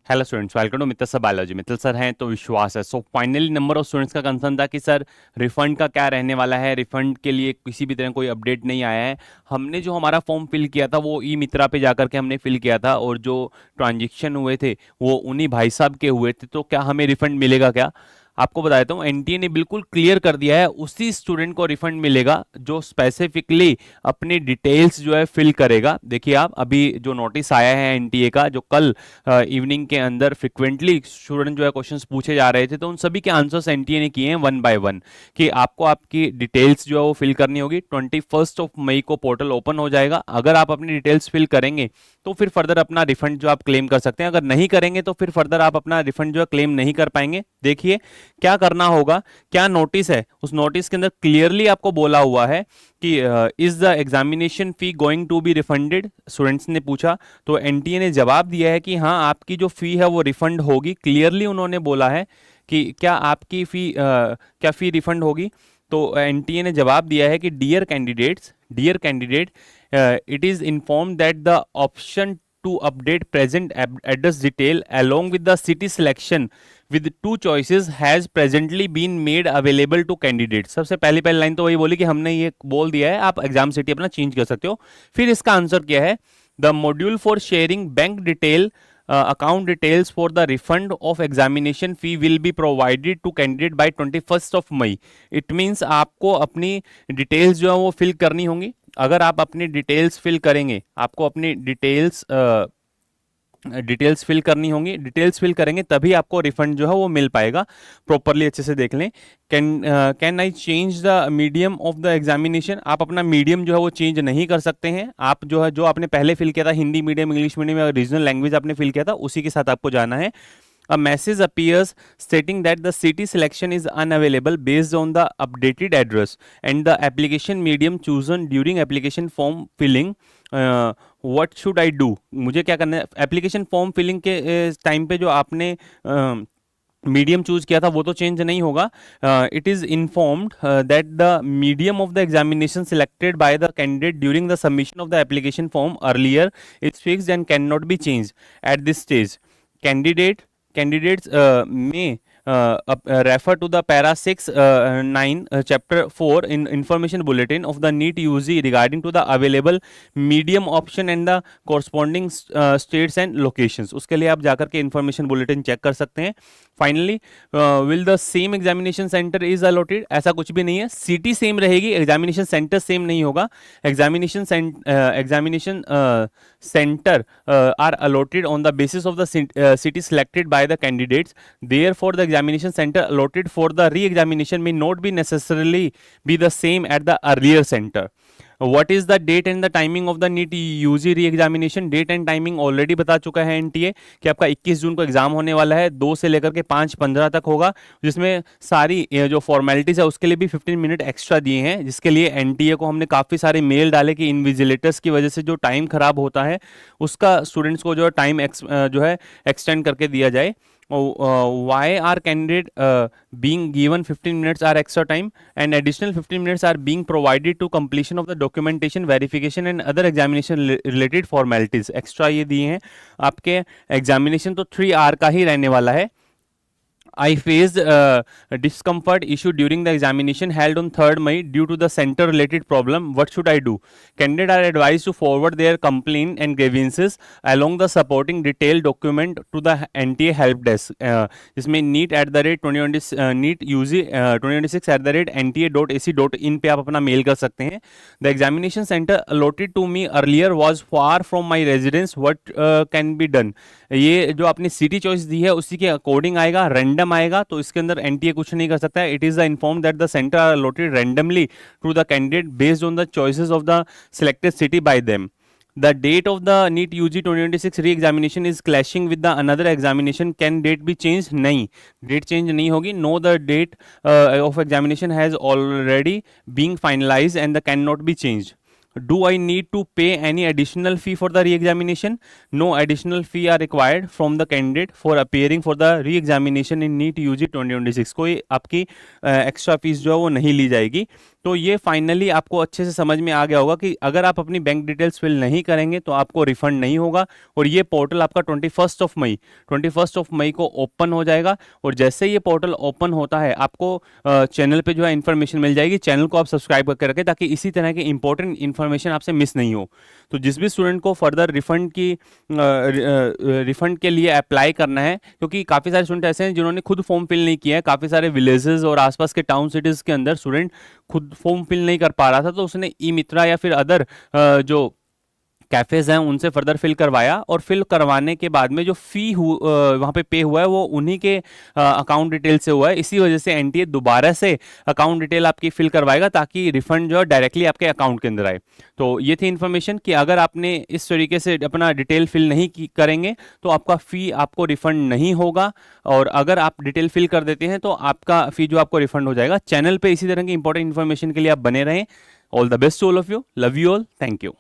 Hello students, welcome to Mittal sir biology. Mittal sir हैं तो विश्वास है। So finally number of students का कंसर्न था कि सर रिफंड का क्या रहने वाला है। रिफंड के लिए किसी भी तरह कोई अपडेट नहीं आया है। हमने जो हमारा फॉर्म फिल किया था वो ई मित्रा पे जाकर के हमने फिल किया था, और जो ट्रांजेक्शन हुए थे वो उन्हीं भाई साहब के हुए थे। तो क्या हमें रिफंड मिलेगा क्या? आपको बता देता हूँ, एनटीए ने बिल्कुल क्लियर कर दिया है, उसी स्टूडेंट को रिफंड मिलेगा जो स्पेसिफिकली अपनी डिटेल्स जो है फिल करेगा। देखिए आप, अभी जो नोटिस आया है एनटीए का, जो कल इवनिंग के अंदर फ्रिक्वेंटली स्टूडेंट जो है क्वेश्चंस पूछे जा रहे थे, तो उन सभी के आंसर्स एनटीए ने किए हैं वन बाय वन, कि आपको आपकी डिटेल्स जो है वो फिल करनी होगी। 21 मई को पोर्टल ओपन हो जाएगा। अगर आप अपनी डिटेल्स फिल करेंगे तो फिर फर्दर अपना रिफंड जो आप क्लेम कर सकते हैं। अगर नहीं करेंगे तो फिर फर्दर आप अपना रिफंड जो है क्लेम नहीं कर पाएंगे। देखिए क्या करना होगा, क्या नोटिस है, उस नोटिस के अंदर क्लियरली आपको बोला हुआ है कि is the examination fee going to be refunded, students ने पूछा। तो एनटीए ने जवाब दिया है कि हाँ, आपकी जो फी है वो रिफंड होगी। क्लियरली उन्होंने बोला है कि क्या आपकी फी क्या फी रिफंड होगी। तो एनटीए ने जवाब दिया है कि dear candidate, it is inform that the option to update present address detail along with the city selection with two choices has presently been made available to candidates। सबसे पहली लाइन तो वही बोली कि हमने ये बोल दिया है आप एग्जाम सिटी अपना चेंज कर सकते हो। फिर इसका आंसर क्या है, the module for sharing bank detail account details for the refund of examination fee will be provided to candidate by 21st May। it means आपको अपनी डिटेल्स जो है वो फिल करनी होंगी। अगर आप अपनी डिटेल्स फिल करेंगे, आपको अपनी डिटेल्स फिल करनी होंगी। डिटेल्स फिल करेंगे तभी आपको रिफंड जो है वो मिल पाएगा। प्रॉपरली अच्छे से देख लें। Can I change the medium of the examination, आप अपना मीडियम जो है वो चेंज नहीं कर सकते हैं। आप जो है, जो आपने पहले फिल किया था, हिंदी मीडियम, इंग्लिश मीडियम या रीजनल लैंग्वेज आपने फिल किया था, उसी के साथ आपको जाना है। A message appears stating that the city selection is unavailable based on the updated address and the application medium chosen during application form filling। what should I do? मुझे क्या करना है? एप्लीकेशन फॉर्म फिलिंग के time पे जो आपने medium choose किया था वो तो चेंज नहीं होगा। It is informed that the medium of the examination selected by the candidate during the submission of the application form earlier is fixed and can not be change at this stage. Candidates may refer to the para 6(9) chapter 4 in information bulletin of the NEET UG regarding to the available medium option and the corresponding states and locations। उसके लिए आप जाकर के information bulletin check कर सकते हैं। Finally, will the same examination centre is allotted, ऐसा कुछ भी नहीं है। सिटी सेम रहेगी, एग्जामिनेशन सेंटर सेम नहीं होगा। Examination centre are allotted on the basis of the city selected by the candidates. Therefore the examination centre allotted for the re examination may not be necessarily be the same at the earlier center। What is the date and the timing of the NEET UG re examination? Date and timing already बता चुका है NTA कि आपका 21 जून को exam होने वाला है, 2 से लेकर के 5:15 तक होगा, जिसमें सारी जो फॉर्मेलिटीज है उसके लिए भी 15 मिनट एक्स्ट्रा दिए हैं, जिसके लिए एनटीए को हमने काफ़ी सारे मेल डाले कि इन्विजिलेटर्स की वजह से जो टाइम खराब होता है उसका स्टूडेंट्स को जो है टाइम जो है एक्सटेंड करके दिया जाए। why are candidate being given 15 minutes or extra time and additional 15 minutes are being provided to completion of the documentation verification and other examination related formalities। extra ये दिए हैं। आपके examination तो 3 hour का ही रहने वाला है। I faced discomfort issue during the examination held on 3rd May due to the center related problem। What should I do? Candidates are advised to forward their complaint and grievances along the supporting detailed document to the NTA help desk। जिसमें NEET UG 2026@nta.ac.in पे आप अपना mail कर सकते हैं। The examination center allotted to me earlier was far from my residence। What can be done? ये जो आपने सिटी चॉइस दी है उसी के अकॉर्डिंग आएगा, रैंडम आएगा, तो इसके अंदर एनटीए कुछ नहीं कर सकता है। It is the inform that the centre are allotted randomly to the candidate based on the choices of the selected city by them. The date of the NEET UG 2026 re-examination is clashing with the another examination। Can date be changed? नहीं, date change नहीं होगी। No, the date of examination has already been finalized and the cannot be changed। Do I need to pay any additional fee for the re-examination? No additional fee are required from the candidate for appearing for the re-examination in NEET UG 2026। कोई आपकी extra fees जो है वो नहीं ली जाएगी। तो ये finally आपको अच्छे से समझ में आ गया होगा कि अगर आप अपनी बैंक डिटेल्स फिल नहीं करेंगे तो आपको रिफंड नहीं होगा। और ये पोर्टल आपका 21 को ओपन हो जाएगा। और जैसे ये पोर्टल ओपन होता है आपको चैनल पे जो है इन्फॉर्मेशन मिल जाएगी। चैनल को आप सब्सक्राइब करके रखें ताकि इसी तरह की इंपॉर्टेंट इन्फॉर्मेशन आपसे मिस नहीं हो। तो जिस भी स्टूडेंट को फर्दर रिफंड के लिए अप्लाई करना है, क्योंकि काफ़ी सारे स्टूडेंट ऐसे हैं जिन्होंने खुद फॉर्म फिल नहीं किया है, काफ़ी सारे विलेजेस और आसपास के टाउन सिटीज़ के अंदर स्टूडेंट खुद फॉर्म फिल नहीं कर पा रहा था, तो उसने ई मित्रा या फिर अदर जो कैफेज हैं उनसे फर्दर फिल करवाया। और फिल करवाने के बाद में जो फी वहाँ पे पे हुआ है वो उन्हीं के अकाउंट डिटेल से हुआ है। इसी वजह से एनटीए दोबारा से अकाउंट डिटेल आपकी फिल करवाएगा ताकि रिफंड जो है डायरेक्टली आपके अकाउंट के अंदर आए। तो ये थी इन्फॉर्मेशन कि अगर आपने इस तरीके से अपना डिटेल फिल नहीं करेंगे तो आपका फ़ी आपको रिफंड नहीं होगा। और अगर आप डिटेल फिल कर देते हैं तो आपका फ़ी जो आपको रिफंड हो जाएगा। चैनल पर इसी तरह की इंपॉर्टेंट इन्फॉर्मेशन के लिए आप बने रहें। All the best to all of you, love you all, thank you.